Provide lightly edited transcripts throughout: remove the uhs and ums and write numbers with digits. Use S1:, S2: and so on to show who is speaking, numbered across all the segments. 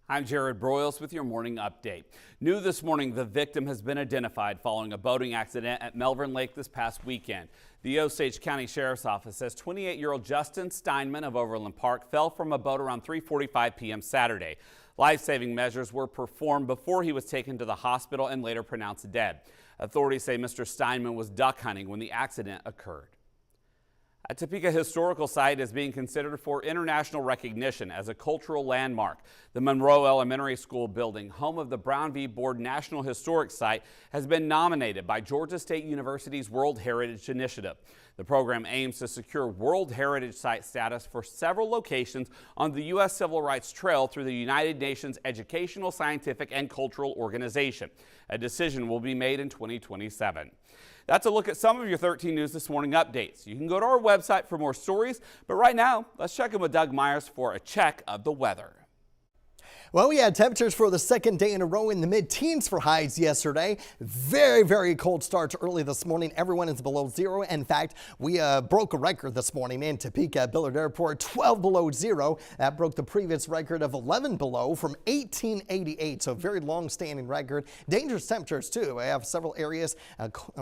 S1: I'm Jared Broyles with your morning update. New this morning, the victim has been identified following a boating accident at Melbourne Lake this past weekend. The Osage County Sheriff's Office says 28-year-old Justin Steinman of Overland Park fell from a boat around 3:45 p.m. Saturday. Life-saving measures were performed before he was taken to the hospital and later pronounced dead. Authorities say Mr. Steinman was duck hunting when the accident occurred. A Topeka historical site is being considered for international recognition as a cultural landmark. The Monroe Elementary School building, home of the Brown v. Board National Historic Site, has been nominated by Georgia State University's World Heritage Initiative. The program aims to secure World Heritage Site status for several locations on the U.S. Civil Rights Trail through the United Nations Educational, Scientific, and Cultural Organization. A decision will be made in 2027. That's a look at some of your 13 News This Morning updates. You can go to our website for more stories, but right now, let's check in with Doug Myers for a check of the weather.
S2: Well, we had temperatures for the second day in a row in the mid-teens for highs yesterday. Very cold start early this morning. Everyone is below zero. In fact, we broke a record this morning in Topeka, Billard Airport, 12 below zero. That broke the previous record of 11 below from 1888. So very long-standing record. Dangerous temperatures, too. We have several areas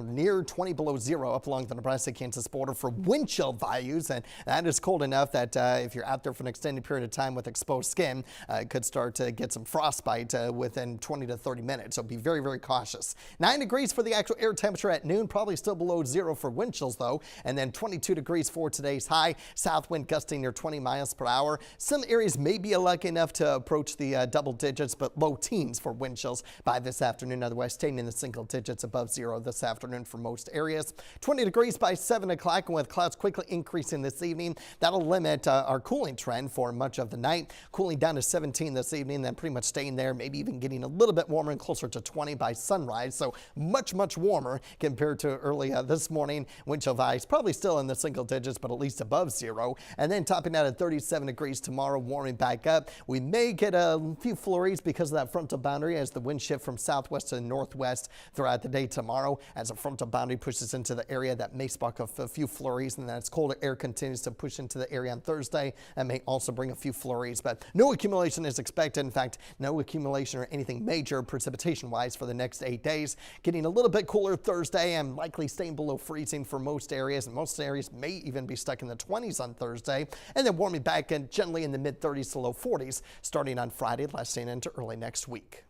S2: near 20 below zero up along the Nebraska-Kansas border for wind chill values. And that is cold enough that if you're out there for an extended period of time with exposed skin, it could start to get some frostbite within 20 to 30 minutes. So be very cautious. 9 degrees for the actual air temperature at noon, probably still below zero for wind chills though. And then 22 degrees for today's high. South wind gusting near 20 miles per hour. Some areas may be lucky enough to approach the double digits, but low teens for wind chills by this afternoon. Otherwise, staying in the single digits above zero this afternoon for most areas. 20 degrees by 7 o'clock, and with clouds quickly increasing this evening, that'll limit our cooling trend for much of the night. Cooling down to 17 this evening, then pretty much staying there, maybe even getting a little bit warmer and closer to 20 by sunrise. So much warmer compared to early this morning. Wind chill values probably still in the single digits, but at least above zero. And then topping out at 37 degrees tomorrow, warming back up. We may get a few flurries because of that frontal boundary as the wind shift from southwest to northwest throughout the day tomorrow. As a frontal boundary pushes into the area, that may spark a few flurries, and as colder air continues to push into the area on Thursday, that may also bring a few flurries, but no accumulation is expected. In fact, no accumulation or anything major precipitation-wise for the next 8 days. Getting a little bit cooler Thursday and likely staying below freezing for most areas, and most areas may even be stuck in the 20s on Thursday, and then warming back and gently in the mid-30s to low 40s starting on Friday, lasting into early next week.